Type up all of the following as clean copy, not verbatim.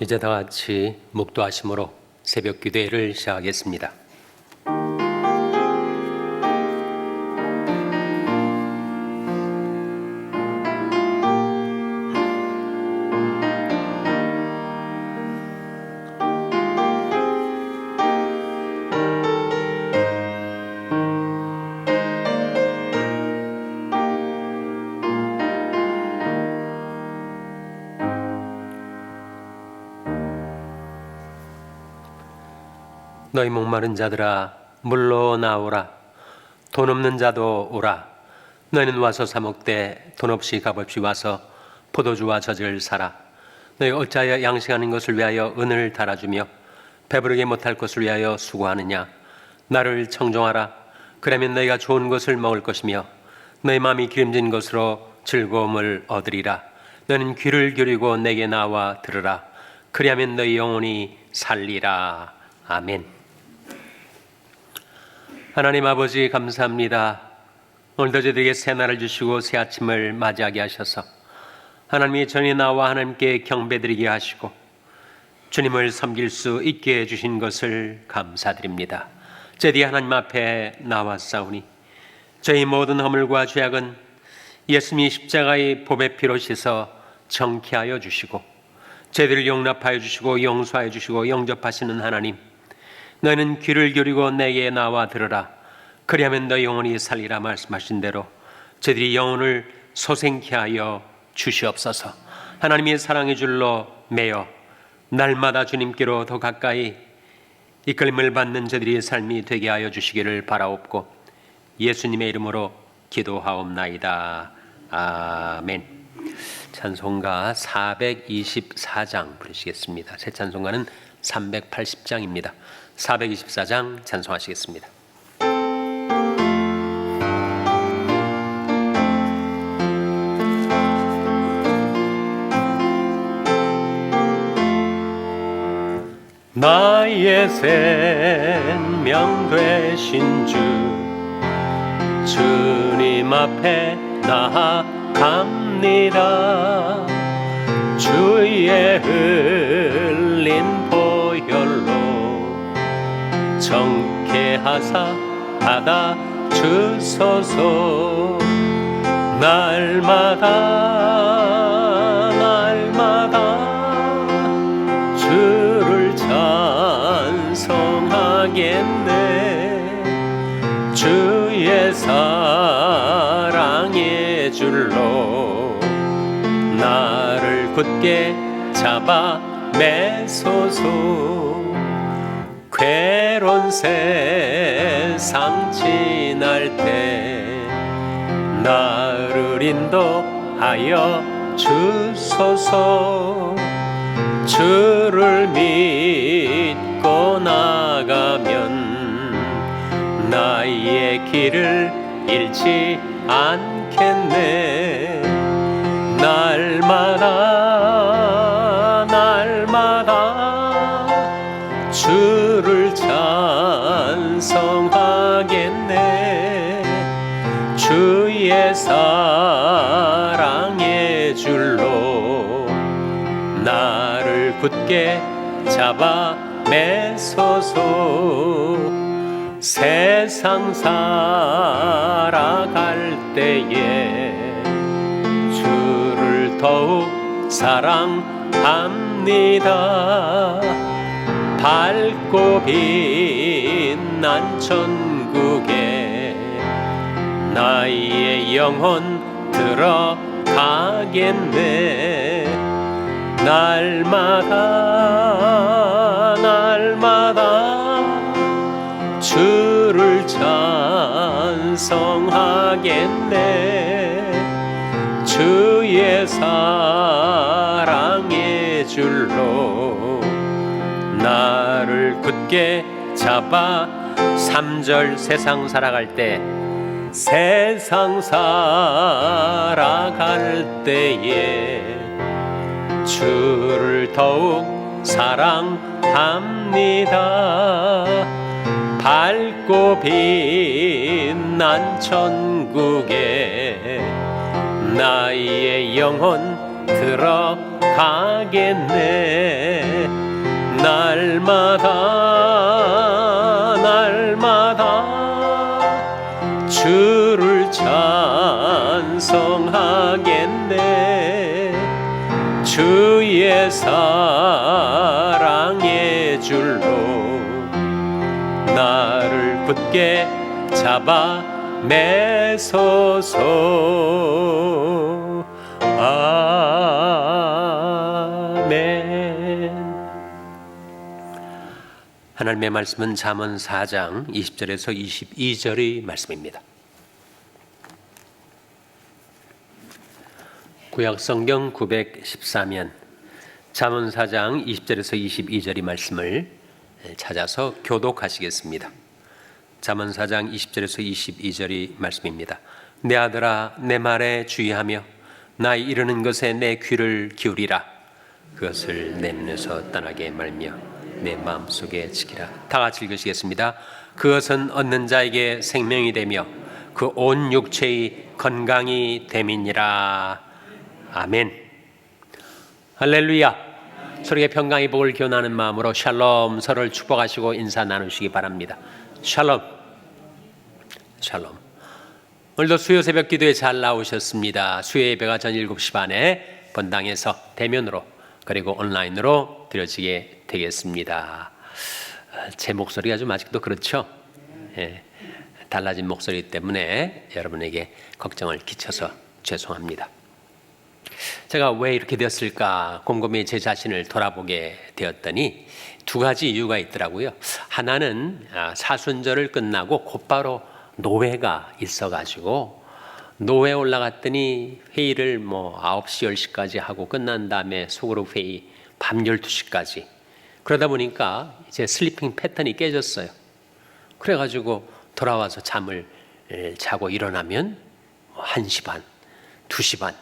이제 다 같이 묵도하심으로 새벽 기도회를 시작하겠습니다. 너희 목마른 자들아 물로 나오라. 돈 없는 자도 오라. 너희는 와서 사 먹되 돈 없이 값없이 와서 포도주와 젖을 사라. 너희 어찌하여 양식하는 것을 위하여 은을 달아주며 배부르게 못할 것을 위하여 수고하느냐. 나를 청종하라. 그러면 너희가 좋은 것을 먹을 것이며 너희 마음이 기름진 것으로 즐거움을 얻으리라. 너는 귀를 기울이고 내게 나와 들으라. 그리하면 너희 영혼이 살리라. 아멘. 하나님 아버지 감사합니다. 오늘도 저희들에게 새날을 주시고 새 아침을 맞이하게 하셔서 하나님이 전에 나와 하나님께 경배드리게 하시고 주님을 섬길 수 있게 해주신 것을 감사드립니다. 저희들이 하나님 앞에 나왔사오니 저희 모든 허물과 죄악은 예수님이 십자가의 보배 피로 씻어 정케하여 주시고 저희들을 용납하여 주시고 용서하여 주시고 영접하시는 하나님, 너희는 귀를 기울이고 내게 나와 들으라. 그리하면 너희 영혼이 살리라 말씀하신 대로 저희들이 영혼을 소생케 하여 주시옵소서. 하나님의 사랑의 줄로 매여 날마다 주님께로 더 가까이 이끌림을 받는 저희들의 삶이 되게 하여 주시기를 바라옵고 예수님의 이름으로 기도하옵나이다. 아멘. 찬송가 424장 부르시겠습니다. 새 찬송가는 380장입니다. 424장 찬송하시겠습니다. 나의 생명 되신 주 주님 앞에 나아갑니다. 주의 흘린 보혈로 정케하사 받아 주소서. 날마다 주를 찬송하겠네. 주의 사랑의 줄로 나를 굳게 잡아 매소서. 괴로운 세상 지날 때 나를 인도하여 주소서. 주를 믿고 나가면 나의 길을 잃지 않겠네. 날마다 주를 찬송하겠네. 주의 사랑의 줄로 나를 굳게 잡아 매소서. 세상 살아갈 때에 주를 더욱 사랑합니다. 밝고 빛난 천국에 나의 영혼 들어가겠네. 날마다 주를 찬송하겠네. 주의 사랑의 줄로 나를 굳게 잡아. 3절 세상 살아갈 때 주를 더욱 사랑합니다. 밝고 빛난 천국에 나의 영혼 들어가겠네. 날마다 주를 찬송하겠네. 주의 사랑의 줄로 나를 굳게 잡아 매소서. 아멘. 하나님의 말씀은 잠언 4장 20절에서 22절의 말씀입니다. 구약성경 914면 잠언 4장 20절에서 22절의 말씀을 찾아서 교독하시겠습니다. 잠언 4장 20절에서 22절의 말씀입니다. 내 아들아, 내 말에 주의하며 나의 이르는 것에 내 귀를 기울이라. 그것을 내 눈에서 떠나게 말며 내 마음속에 지키라. 다 같이 읽으시겠습니다. 그것은 얻는 자에게 생명이 되며 그 온 육체의 건강이 됨이니라. 아멘. 할렐루야. 서로에게 평강의 복을 기원하는 마음으로 샬롬, 서로를 축복하시고 인사 나누시기 바랍니다. 샬롬. 샬롬. 오늘도 수요 새벽 기도에 잘 나오셨습니다. 수요 예배가 전 7시 반에 본당에서 대면으로 그리고 온라인으로 드려지게 되겠습니다. 제 목소리가 좀 아직도 그렇죠? 예, 달라진 목소리 때문에 여러분에게 걱정을 끼쳐서 죄송합니다. 제가 왜 이렇게 되었을까 곰곰이 제 자신을 돌아보게 되었더니 두 가지 이유가 있더라고요. 하나는 사순절을 끝나고 곧바로 노회가 있어가지고 노회 올라갔더니 회의를 9시, 10시까지 하고 끝난 다음에 소그룹 회의 밤 12시까지. 그러다 보니까 이제 슬리핑 패턴이 깨졌어요. 그래가지고 돌아와서 잠을 자고 일어나면 1시 반, 2시 반.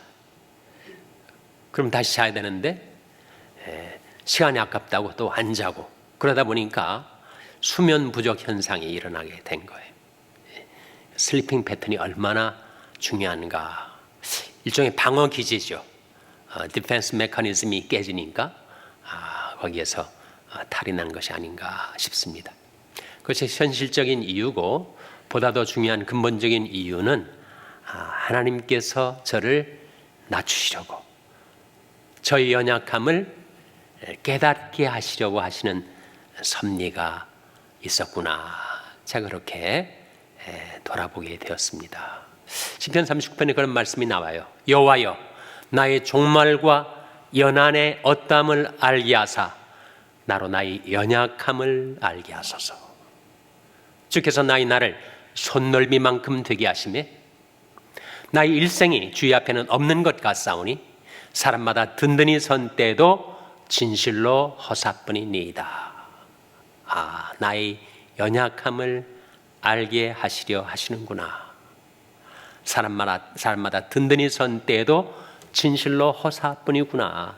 그럼 다시 자야 되는데 시간이 아깝다고 또 안 자고 그러다 보니까 수면 부족 현상이 일어나게 된 거예요. 슬리핑 패턴이 얼마나 중요한가. 일종의 방어 기제죠. 디펜스 메커니즘이 깨지니까 거기에서 탈이 난 것이 아닌가 싶습니다. 그것이 현실적인 이유고 보다 더 중요한 근본적인 이유는 하나님께서 저를 낮추시려고 저의 연약함을 깨닫게 하시려고 하시는 섭리가 있었구나. 제가 그렇게 돌아보게 되었습니다. 시편 39편에 그런 말씀이 나와요. 여호와여, 나의 종말과 연한의 어떠함을 알게 하사 나로 나의 연약함을 알게 하소서. 주께서 나의 날을 손넓이만큼 되게 하시매 나의 일생이 주의 앞에는 없는 것 같사오니 사람마다 든든히 선 때에도 진실로 허사뿐이니이다. 나의 연약함을 알게 하시려 하시는구나. 사람마다 든든히 선 때에도 진실로 허사뿐이구나.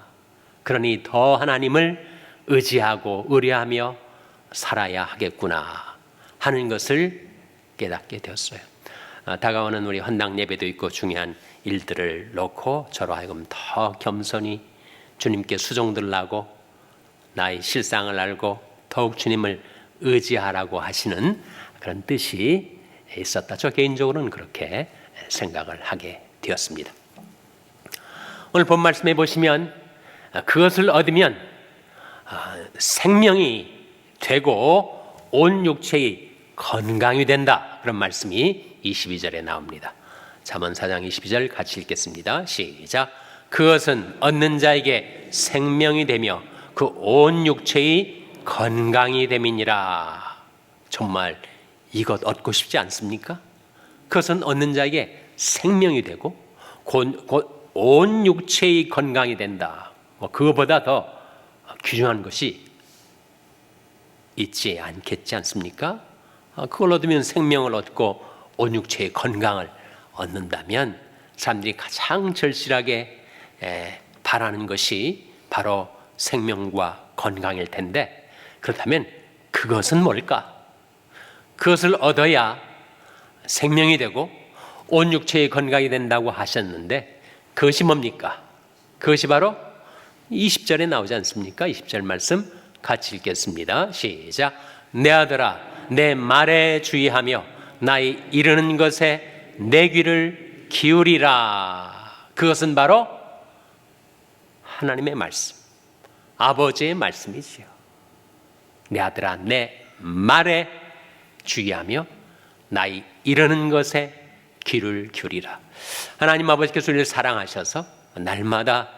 그러니 더 하나님을 의지하고 의뢰하며 살아야 하겠구나 하는 것을 깨닫게 되었어요. 다가오는 우리 헌당 예배도 있고 중요한 일들을 놓고 저로 하여금 더 겸손히 주님께 수종들라고 나의 실상을 알고 더욱 주님을 의지하라고 하시는 그런 뜻이 있었다. 저 개인적으로는 그렇게 생각을 하게 되었습니다. 오늘 본 말씀에 보시면 그것을 얻으면 생명이 되고 온 육체의 건강이 된다. 그런 말씀이 22절에 나옵니다. 잠언 4장 22절 같이 읽겠습니다. 시작. 그것은 얻는 자에게 생명이 되며 그 온 육체의 건강이 됨이니라. 정말 이것 얻고 싶지 않습니까? 그것은 얻는 자에게 생명이 되고 곧 온 육체의 건강이 된다. 그거보다 더 귀중한 것이 있지 않겠지 않습니까? 그걸 얻으면 생명을 얻고 온 육체의 건강을 얻는다면 사람들이 가장 절실하게 바라는 것이 바로 생명과 건강일 텐데, 그렇다면 그것은 뭘까? 그것을 얻어야 생명이 되고 온 육체의 건강이 된다고 하셨는데 그것이 뭡니까? 그것이 바로 20절에 나오지 않습니까? 20절 말씀 같이 읽겠습니다. 시작. 내 아들아, 내 말에 주의하며 나의 이르는 것에 내 귀를 기울이라. 그것은 바로 하나님의 말씀, 아버지의 말씀이지요. 내 아들아, 내 말에 주의하며 나의 이르는 것에 귀를 기울이라. 하나님 아버지께서 우리를 사랑하셔서 날마다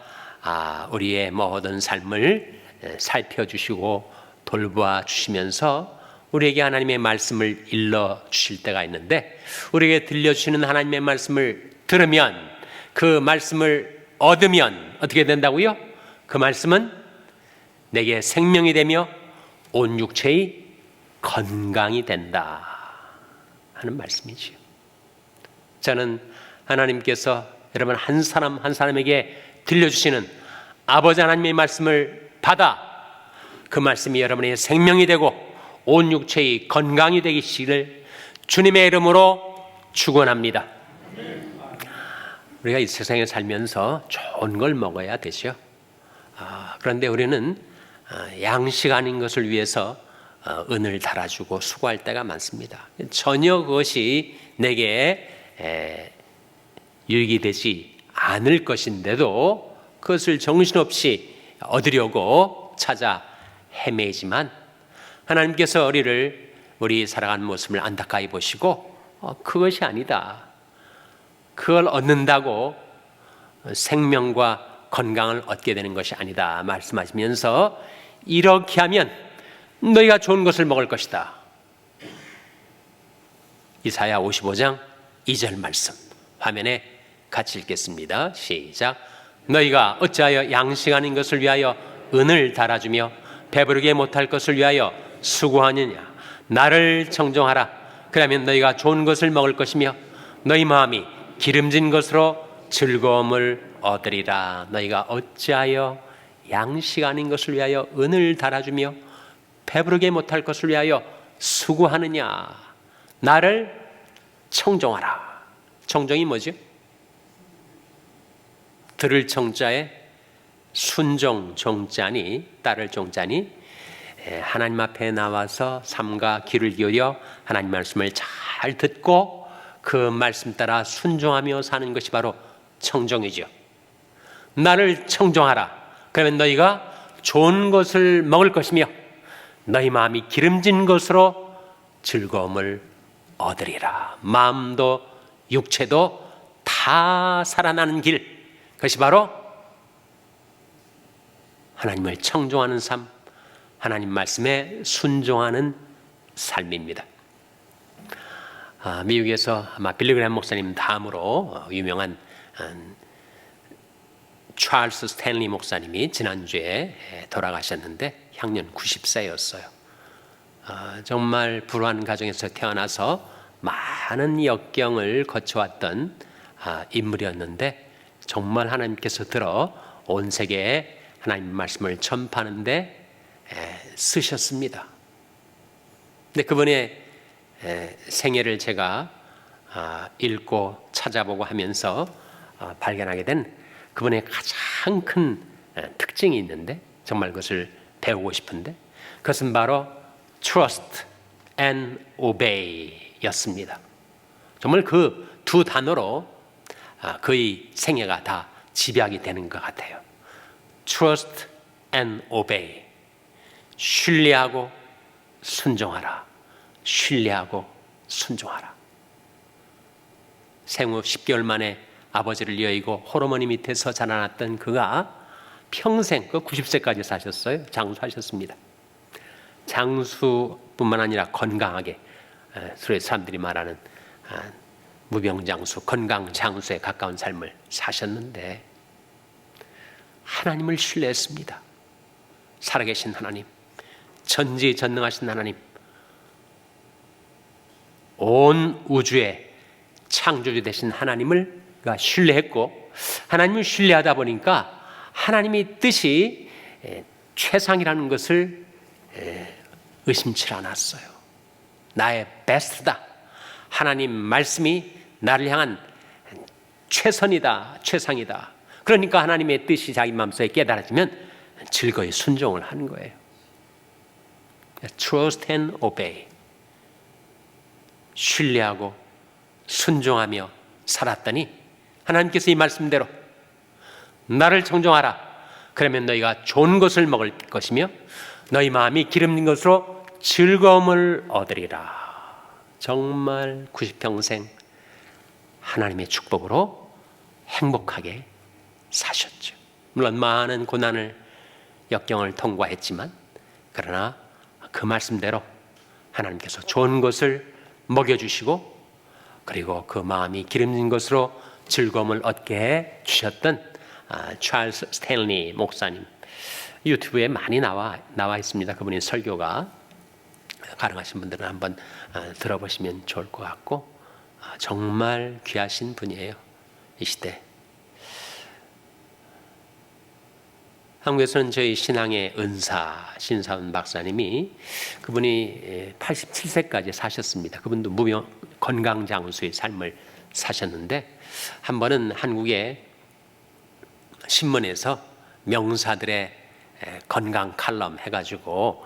우리의 모든 삶을 살펴주시고 돌보아 주시면서 우리에게 하나님의 말씀을 일러 주실 때가 있는데, 우리에게 들려주시는 하나님의 말씀을 들으면, 그 말씀을 얻으면 어떻게 된다고요? 그 말씀은 내게 생명이 되며 온 육체의 건강이 된다 하는 말씀이지요. 저는 하나님께서 여러분 한 사람 한 사람에게 들려주시는 아버지 하나님의 말씀을 받아 그 말씀이 여러분의 생명이 되고 온 육체의 건강이 되시기를 주님의 이름으로 축원합니다. 우리가 이 세상에 살면서 좋은 걸 먹어야 되죠. 그런데 우리는 양식 아닌 것을 위해서 은을 달아주고 수고할 때가 많습니다. 전혀 그것이 내게 유익이 되지 않을 것인데도 그것을 정신없이 얻으려고 찾아 헤매지만, 하나님께서 우리 살아가는 모습을 안타까이 보시고 그것이 아니다, 그걸 얻는다고 생명과 건강을 얻게 되는 것이 아니다 말씀하시면서, 이렇게 하면 너희가 좋은 것을 먹을 것이다. 이사야 55장 2절 말씀 화면에 같이 읽겠습니다. 시작. 너희가 어찌하여 양식 아닌 것을 위하여 은을 달아주며 배부르게 못할 것을 위하여 수고하느냐. 나를 청종하라. 그러면 너희가 좋은 것을 먹을 것이며 너희 마음이 기름진 것으로 즐거움을 얻으리라. 너희가 어찌하여 양식 아닌 것을 위하여 은을 달아주며 배부르게 못할 것을 위하여 수고하느냐. 나를 청종하라. 청종이 뭐죠? 들을 청자에 순종 종자니, 따를 종자니, 하나님 앞에 나와서 삶과 귀를 기울여 하나님 말씀을 잘 듣고 그 말씀 따라 순종하며 사는 것이 바로 청종이죠. 나를 청종하라. 그러면 너희가 좋은 것을 먹을 것이며 너희 마음이 기름진 것으로 즐거움을 얻으리라. 마음도 육체도 다 살아나는 길, 그것이 바로 하나님을 청종하는 삶, 하나님 말씀에 순종하는 삶입니다. 미국에서 아마 빌리그램 목사님 다음으로 유명한 찰스 스탠리 목사님이 지난주에 돌아가셨는데 향년 90세였어요. 정말 불우한 가정에서 태어나서 많은 역경을 거쳐왔던 인물이었는데, 정말 하나님께서 들어 온 세계에 하나님 말씀을 전파하는데 쓰셨습니다. 근데 그분의 생애를 제가 읽고 찾아보고 하면서 발견하게 된 그분의 가장 큰 특징이 있는데, 정말 그것을 배우고 싶은데, 그것은 바로 trust and obey 였습니다. 정말 그 두 단어로 그의 생애가 다 집약이 되는 것 같아요. trust and obey. 신뢰하고 순종하라. 신뢰하고 순종하라. 생후 10개월 만에 아버지를 여의고 호르몬이 밑에서 자라났던 그가 평생 90세까지 사셨어요. 장수하셨습니다. 장수뿐만 아니라 건강하게, 소위 사람들이 말하는 무병장수, 건강장수에 가까운 삶을 사셨는데 하나님을 신뢰했습니다. 살아계신 하나님, 전지전능하신 하나님, 온 우주의 창조주 되신 하나님을 신뢰했고, 하나님을 신뢰하다 보니까 하나님의 뜻이 최상이라는 것을 의심치 않았어요. 나의 베스트다. 하나님 말씀이 나를 향한 최선이다, 최상이다. 그러니까 하나님의 뜻이 자기 마음속에 깨달아지면 즐거이 순종을 하는 거예요. Trust and obey. 신뢰하고 순종하며 살았더니 하나님께서 이 말씀대로 나를 청종하라. 그러면 너희가 좋은 것을 먹을 것이며 너희 마음이 기름진 것으로 즐거움을 얻으리라. 정말 90평생 하나님의 축복으로 행복하게 사셨죠. 물론 많은 고난을 역경을 통과했지만 그러나 그 말씀대로 하나님께서 좋은 것을 먹여주시고 그리고 그 마음이 기름진 것으로 즐거움을 얻게 주셨던 찰스 스탠리 목사님, 유튜브에 많이 나와 있습니다. 그분의 설교가 가능하신 분들은 한번 들어보시면 좋을 것 같고 정말 귀하신 분이에요. 이 시대 한국에서는 저희 신앙의 은사 신사훈 박사님이 그분이 87세까지 사셨습니다. 그분도 무명 건강장수의 삶을 사셨는데 한 번은 한국의 신문에서 명사들의 건강 칼럼 해가지고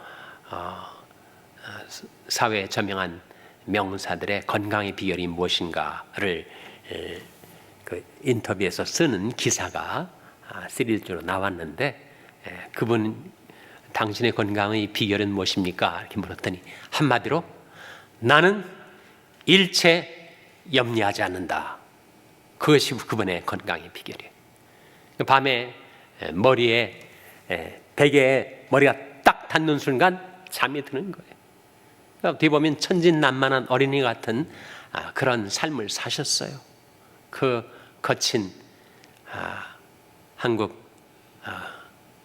사회에 저명한 명사들의 건강의 비결이 무엇인가를 그 인터뷰에서 쓰는 기사가 시리즈로 나왔는데 그분 당신의 건강의 비결은 무엇입니까? 이렇게 물었더니 한마디로 나는 일체 염려하지 않는다. 그것이 그분의 건강의 비결이에요. 밤에 머리에 베개에 머리가 딱 닿는 순간 잠이 드는 거예요. 어떻게 보면 천진난만한 어린이 같은 그런 삶을 사셨어요. 그 거친 한국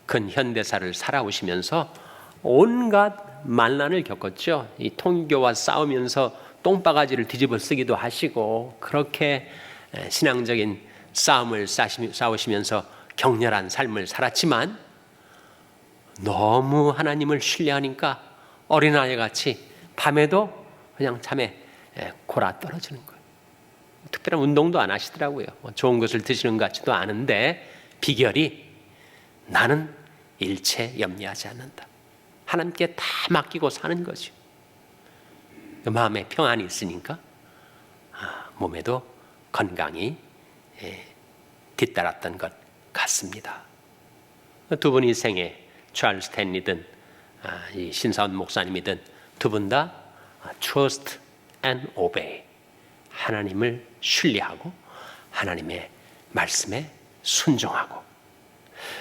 근현대사를 살아오시면서 온갖 만난을 겪었죠. 이 통교와 싸우면서 똥바가지를 뒤집어 쓰기도 하시고 그렇게 신앙적인 싸움을 싸우시면서 격렬한 삶을 살았지만 너무 하나님을 신뢰하니까 어린아이같이 밤에도 그냥 잠에 골아 떨어지는 거예요. 특별한 운동도 안 하시더라고요. 좋은 것을 드시는 것 같지도 않은데 비결이 나는 일체 염려하지 않는다. 하나님께 다 맡기고 사는 거죠. 마음에 평안이 있으니까 몸에도 건강이 뒤따랐던 것 같습니다. 두 분이 생애 찰스 스탠리든 이 신사훈 목사님이든 두 분 다 trust and obey. 하나님을 신뢰하고 하나님의 말씀에 순종하고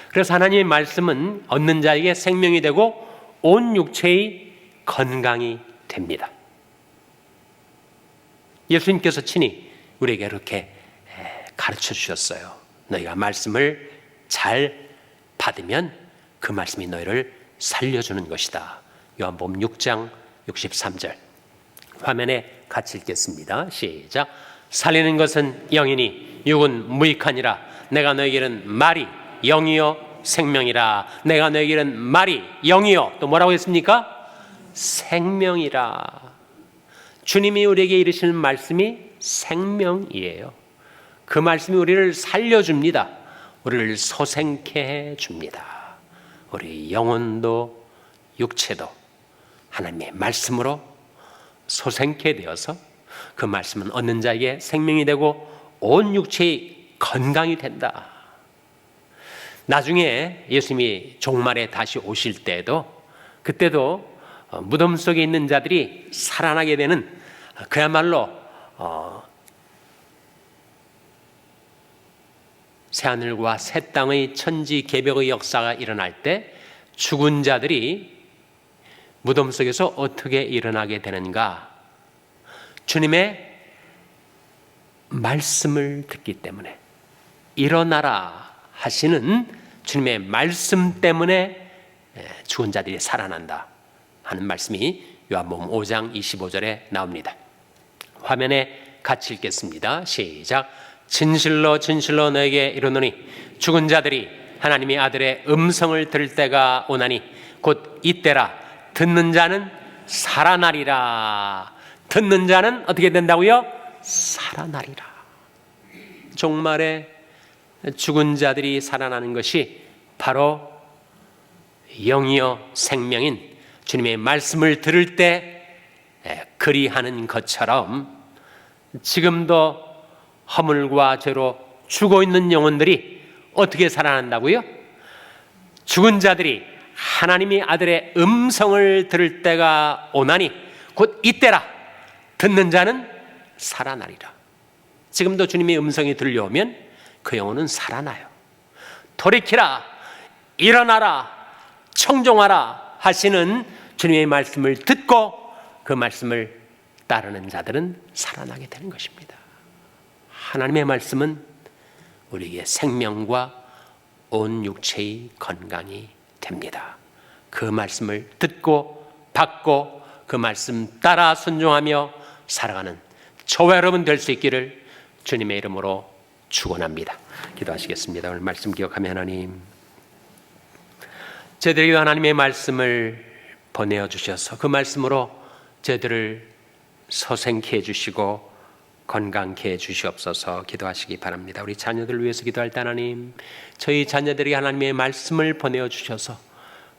그래서 하나님의 말씀은 얻는 자에게 생명이 되고 온 육체의 건강이 됩니다. 예수님께서 친히 우리에게 이렇게 가르쳐 주셨어요. 너희가 말씀을 잘 받으면 그 말씀이 너희를 살려주는 것이다. 요한복음 6장 63절 화면에 같이 읽겠습니다. 시작. 살리는 것은 영이니 육은 무익하니라. 내가 너희에게는 말이 영이요 생명이라. 내가 너희에게는 말이 영이요 또 뭐라고 했습니까? 생명이라. 주님이 우리에게 이르시는 말씀이 생명이에요. 그 말씀이 우리를 살려줍니다. 우리를 소생케 해줍니다. 우리 영혼도 육체도 하나님의 말씀으로 소생케 되어서 그 말씀은 얻는 자에게 생명이 되고 온 육체의 건강이 된다. 나중에 예수님이 종말에 다시 오실 때도 그때도 무덤 속에 있는 자들이 살아나게 되는 그야말로 새하늘과 새 땅의 천지개벽의 역사가 일어날 때 죽은 자들이 무덤 속에서 어떻게 일어나게 되는가? 주님의 말씀을 듣기 때문에 일어나라 하시는 주님의 말씀 때문에 죽은 자들이 살아난다 하는 말씀이 요한복음 5장 25절에 나옵니다. 화면에 같이 읽겠습니다. 시작. 진실로 진실로 너에게 이르노니 죽은 자들이 하나님의 아들의 음성을 들을 때가 오나니 곧 이때라. 듣는 자는 살아나리라. 듣는 자는 어떻게 된다고요? 살아나리라. 종말에 죽은 자들이 살아나는 것이 바로 영이요 생명인 주님의 말씀을 들을 때 그리하는 것처럼 지금도 허물과 죄로 죽어 있는 영혼들이 어떻게 살아난다고요? 죽은 자들이 하나님의 아들의 음성을 들을 때가 오나니 곧 이때라. 듣는 자는 살아나리라. 지금도 주님의 음성이 들려오면 그 영혼은 살아나요. 돌이키라, 일어나라, 청종하라 하시는 주님의 말씀을 듣고 그 말씀을 따르는 자들은 살아나게 되는 것입니다. 하나님의 말씀은 우리에게 생명과 온 육체의 건강이 됩니다. 그 말씀을 듣고 받고 그 말씀 따라 순종하며 살아가는 저와 여러분 될 수 있기를 주님의 이름으로 축원합니다. 기도하시겠습니다. 오늘 말씀 기억하며 하나님, 저희들에게 하나님의 말씀을 보내어 주셔서 그 말씀으로 저희들을 소생케 해주시고 건강케 해주시옵소서. 기도하시기 바랍니다. 우리 자녀들을 위해서 기도할 때 하나님, 저희 자녀들에게 하나님의 말씀을 보내어 주셔서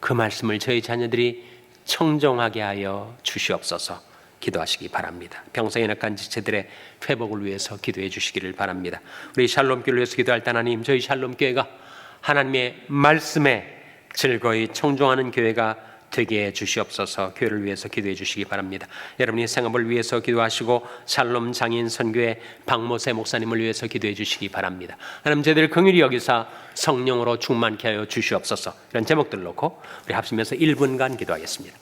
그 말씀을 저희 자녀들이 청종하게 하여 주시옵소서. 기도하시기 바랍니다. 평생의 악한 지체들의 회복을 위해서 기도해 주시기를 바랍니다. 우리 샬롬교회를 위해서 기도할 때 하나님, 저희 샬롬교회가 하나님의 말씀에 즐거이 청종하는 교회가 되게 해 주시옵소서. 교회를 위해서 기도해 주시기 바랍니다. 여러분의 생업을 위해서 기도하시고 샬롬 장인 선교회 박모세 목사님을 위해서 기도해 주시기 바랍니다. 하나님, 저희들 긍휼히 여기사 성령으로 충만케 하여 주시옵소서. 이런 제목들을 놓고 우리 합심해서 1분간 기도하겠습니다.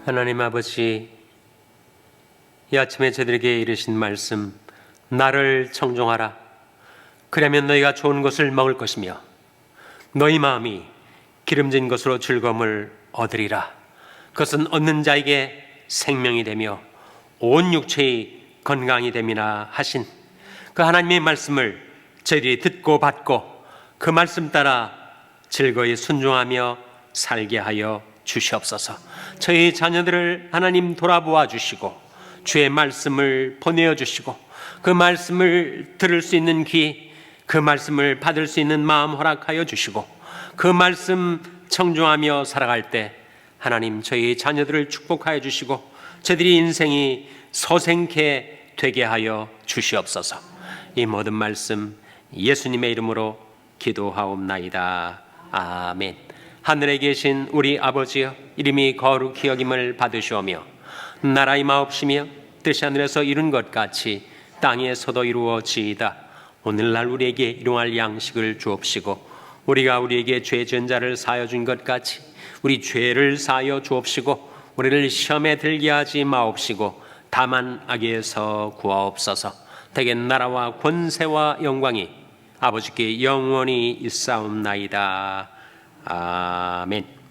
하나님 아버지, 이 아침에 저들에게 이르신 말씀, 나를 청종하라. 그러면 너희가 좋은 것을 먹을 것이며 너희 마음이 기름진 것으로 즐거움을 얻으리라. 그것은 얻는 자에게 생명이 되며 온 육체의 건강이 됨이라 하신 그 하나님의 말씀을 저희들이 듣고 받고 그 말씀 따라 즐거이 순종하며 살게 하여 주시옵소서. 저희 자녀들을 하나님 돌아보아 주시고 주의 말씀을 보내어 주시고 그 말씀을 들을 수 있는 귀, 그 말씀을 받을 수 있는 마음 허락하여 주시고 그 말씀 청종하며 살아갈 때 하나님, 저희 자녀들을 축복하여 주시고 저들이 인생이 소생케 되게 하여 주시옵소서. 이 모든 말씀 예수님의 이름으로 기도하옵나이다. 아멘. 하늘에 계신 우리 아버지여, 이름이 거룩히 여김을 받으시오며 나라의 마옵시며 뜻이 하늘에서 이룬 것 같이 땅에서도 이루어지이다. 오늘날 우리에게 일용할 양식을 주옵시고 우리가 우리에게 죄 지은 자를 사하여 준 것 같이 우리 죄를 사하여 주옵시고 우리를 시험에 들게 하지 마옵시고 다만 악에서 구하옵소서. 대개 나라와 권세와 영광이 아버지께 영원히 있사옵나이다. 아멘.